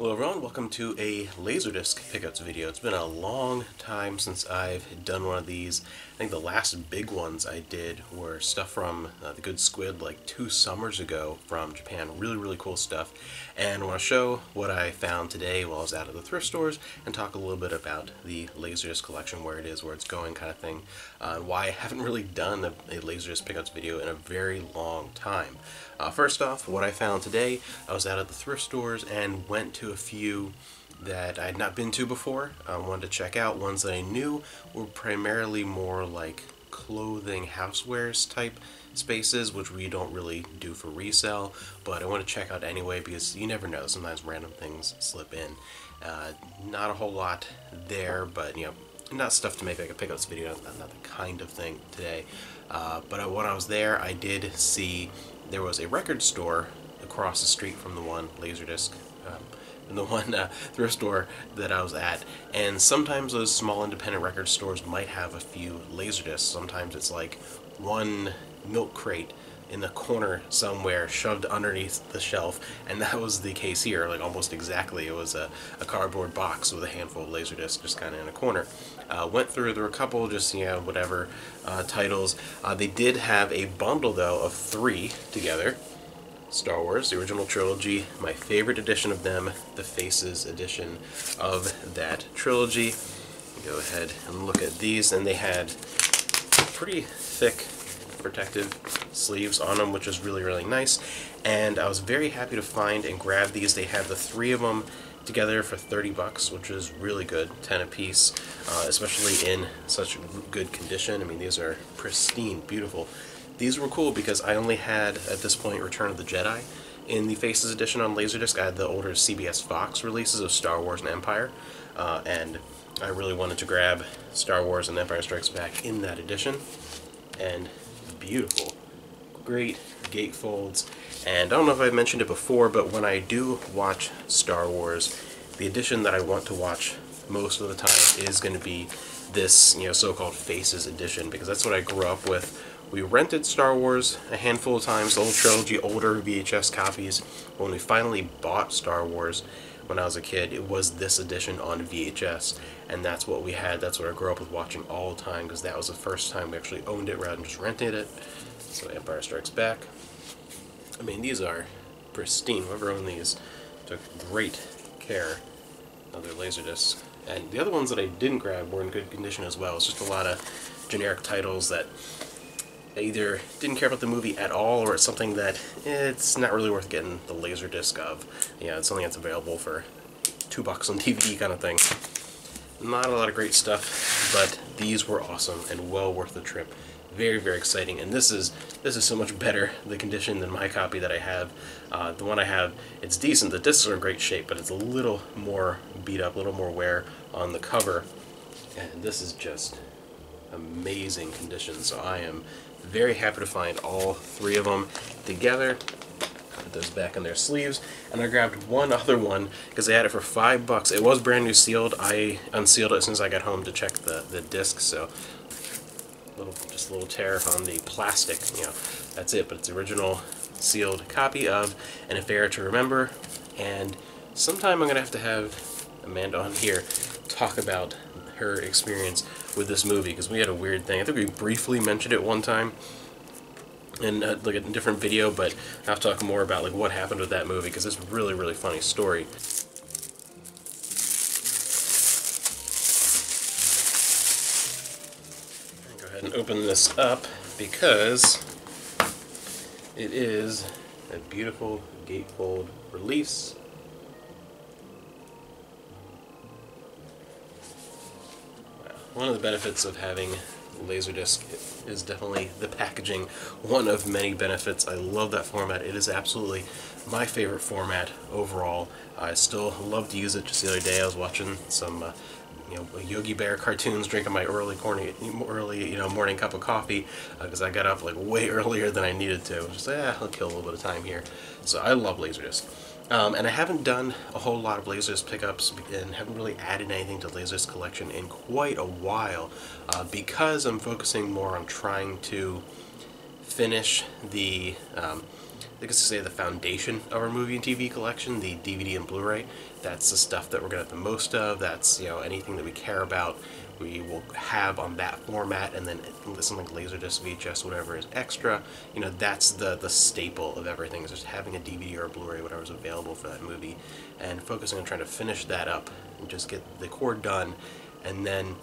Hello everyone, welcome to a LaserDisc pickups video. It's been a long time since I've done one of these. I think the last big ones I did were stuff from The Good Squid like 2 summers ago from Japan. Really cool stuff. And I want to show what I found today while I was out at the thrift stores and talk a little bit about the LaserDisc collection, where it is, where it's going kind of thing, and why I haven't really done a LaserDisc pickups video in a very long time. First off, what I found today, I was out at the thrift stores and went to a few that I had not been to before. I wanted to check out. Ones that I knew were primarily more like clothing, housewares type spaces, which we don't really do for resale, but I want to check out anyway because you never know, sometimes random things slip in. Not a whole lot there, but you know, not stuff to make like a pickups video, not the kind of thing today. But when I was there, I did see there was a record store across the street from the one LaserDisc, and the one thrift store that I was at. And sometimes those small independent record stores might have a few LaserDiscs. Sometimes it's like one milk crate in the corner somewhere shoved underneath the shelf, and that was the case here, like almost exactly. It was a cardboard box with a handful of LaserDiscs just kind of in a corner. Went through, there were a couple just, you know, whatever titles. They did have a bundle though of 3 together. Star Wars, the original trilogy, my favorite edition of them, the Faces edition of that trilogy. Go ahead and look at these, and they had pretty thick protective sleeves on them, which is really nice. And I was very happy to find and grab these. They had the 3 of them together for 30 bucks, which is really good, 10 a piece, especially in such good condition. I mean, these are pristine, beautiful. These were cool because I only had, at this point, Return of the Jedi in the Faces edition on LaserDisc. I had the older CBS Fox releases of Star Wars and Empire, and I really wanted to grab Star Wars and Empire Strikes Back in that edition. And beautiful, great gatefolds. And I don't know if I've mentioned it before, but when I do watch Star Wars, the edition that I want to watch most of the time is going to be this, you know, so-called Faces edition, because that's what I grew up with. We rented Star Wars a handful of times, the old trilogy, older VHS copies. When we finally bought Star Wars when I was a kid, it was this edition on VHS, and that's what we had. That's what I grew up with watching all the time, because that was the first time we actually owned it rather than just renting it. So Empire Strikes Back. I mean, these are pristine. Whoever owned these took great care of their LaserDiscs. And the other ones that I didn't grab were in good condition as well. It's just a lot of generic titles that I either didn't care about the movie at all, or it's something that it's not really worth getting the LaserDisc of. Yeah, it's something that's available for $2 on DVD kind of thing. Not a lot of great stuff, but these were awesome and well worth the trip. Very exciting, and this is so much better, the condition, than my copy that I have. The one I have, it's decent. The discs are in great shape, but it's a little more beat up, a little more wear on the cover. And this is just amazing condition, so I am very happy to find all 3 of them together. Put those back in their sleeves, and I grabbed one other one because they had it for $5. It was brand new sealed. I unsealed it as soon as I got home to check the disc, so just a little tear on the plastic, you know, that's it. But it's the original sealed copy of An Affair to Remember, and sometime I'm gonna have to have Amanda on here talk about her experience with this movie, because we had a weird thing. I think we briefly mentioned it one time in like a different video, but I'll talk more about like what happened with that movie, because it's a really funny story. Go ahead and open this up, because it is a beautiful gatefold release. One of the benefits of having LaserDisc is definitely the packaging. One of many benefits. I love that format. It is absolutely my favorite format overall. I still love to use it. Just the other day I was watching some you know, Yogi Bear cartoons, drinking my early morning cup of coffee, because I got up like way earlier than I needed to. Just I'll kill a little bit of time here. So I love LaserDisc. And I haven't done a whole lot of LaserDisc pickups and haven't really added anything to LaserDisc collection in quite a while, because I'm focusing more on trying to finish the I guess to say the foundation of our movie and TV collection, the DVD and Blu-ray. That's the stuff that we're going to have the most of. That's, you know, anything that we care about, we will have on that format, and then something like LaserDisc, VHS, whatever is extra. You know, that's the staple of everything, is just having a DVD or a Blu-ray, whatever's available for that movie, and focusing on trying to finish that up and just get the core done, and then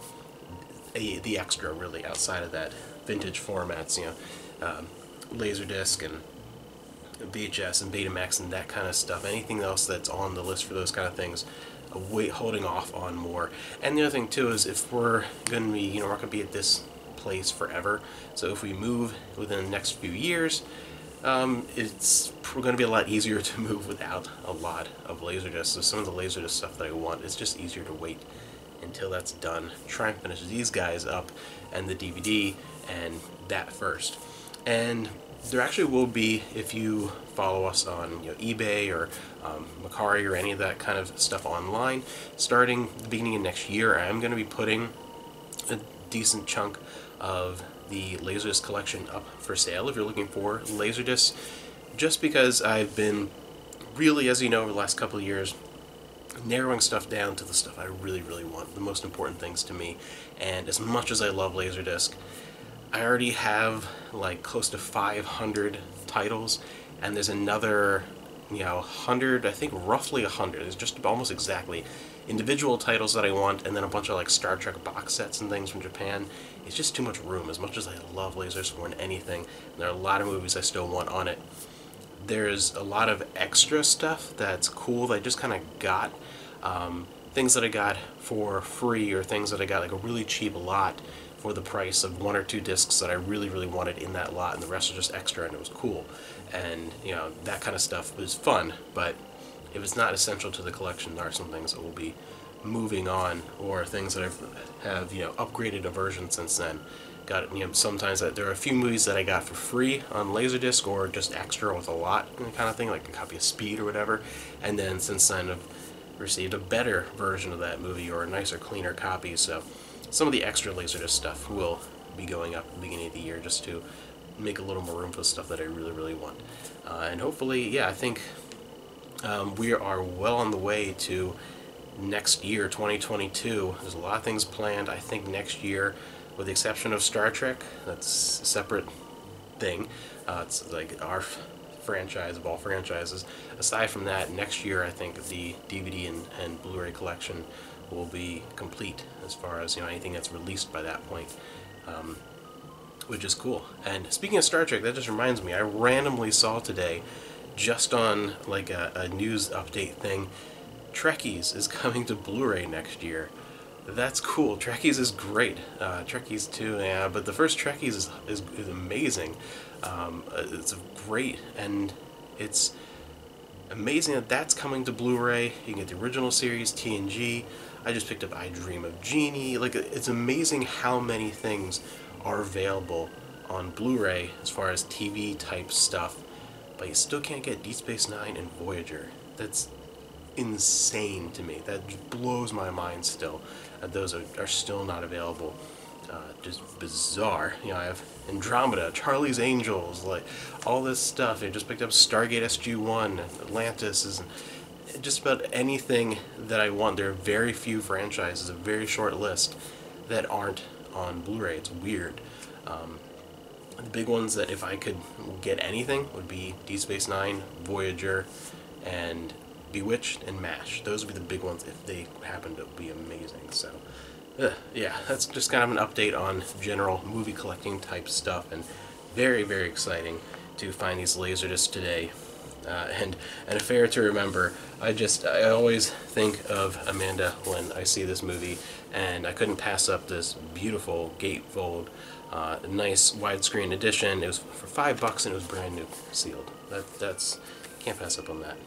the extra, really, outside of that. Vintage formats, you know, LaserDisc and VHS and Betamax and that kind of stuff. Anything else that's on the list for those kind of things, holding off on more. And the other thing too is, if we're going to be, you know, we're not going to be at this place forever. So if we move within the next few years, it's going to be a lot easier to move without a lot of LaserDiscs. So some of the LaserDisc stuff that I want, it's just easier to wait until that's done. Try and finish these guys up and the DVD and that first. And there actually will be, if you follow us on, you know, eBay or Mercari or any of that kind of stuff online, starting the beginning of next year, I'm going to be putting a decent chunk of the LaserDisc collection up for sale if you're looking for LaserDiscs, just because I've been really, as you know, over the last couple of years, narrowing stuff down to the stuff I really, really want, the most important things to me. And as much as I love LaserDisc, I already have like close to 500 titles, and there's another, you know, 100, I think roughly 100, it's just almost exactly, individual titles that I want, and then a bunch of like Star Trek box sets and things from Japan. It's just too much room, as much as I love Laserdisc more than anything. And there are a lot of movies I still want on it. There's a lot of extra stuff that's cool that I just kind of got. Things that I got for free, or things that I got like a really cheap lot for the price of 1 or 2 discs that I really, really wanted in that lot, and the rest was just extra, and it was cool. And, you know, that kind of stuff was fun, but if it's not essential to the collection, there are some things that will be moving on, or things that have, you know, upgraded a version since then. Got, you know, sometimes there are a few movies that I got for free on LaserDisc, or just extra with a lot kind of thing, like a copy of Speed or whatever, and then since then I've received a better version of that movie, or a nicer, cleaner copy. So some of the extra LaserDisc stuff will be going up at the beginning of the year, just to make a little more room for the stuff that I really, really want. And hopefully, yeah, I think we are well on the way to next year, 2022. There's a lot of things planned. I think next year, with the exception of Star Trek, that's a separate thing. It's like our franchise of all franchises. Aside from that, next year I think the DVD and Blu-ray collection will be complete, as far as, you know, anything that's released by that point, which is cool. And speaking of Star Trek, that just reminds me, I randomly saw today, just on like a news update thing, Trekkies is coming to Blu-ray next year. That's cool. Trekkies is great. Trekkies 2, yeah, but the first Trekkies is amazing. It's great, and it's amazing that that's coming to Blu-ray. You can get the original series, TNG. I just picked up I Dream of Jeannie. Like, it's amazing how many things are available on Blu-ray as far as TV type stuff, but you still can't get Deep Space Nine and Voyager. That's insane to me. That just blows my mind still. Those are still not available. Just bizarre. You know, I have Andromeda, Charlie's Angels, like all this stuff. I just picked up Stargate SG-1, Atlantis, is just about anything that I want. There are very few franchises, a very short list, that aren't on Blu-ray. It's weird. The big ones that if I could get anything would be Deep Space Nine, Voyager, and Bewitched and MASH. Those would be the big ones if they happen to be amazing. So, yeah, that's just kind of an update on general movie collecting type stuff, and very, very exciting to find these LaserDiscs today. And a fair to remember, I always think of Amanda when I see this movie, and I couldn't pass up this beautiful gatefold, nice widescreen edition. It was for $5 and it was brand new, sealed. That's can't pass up on that.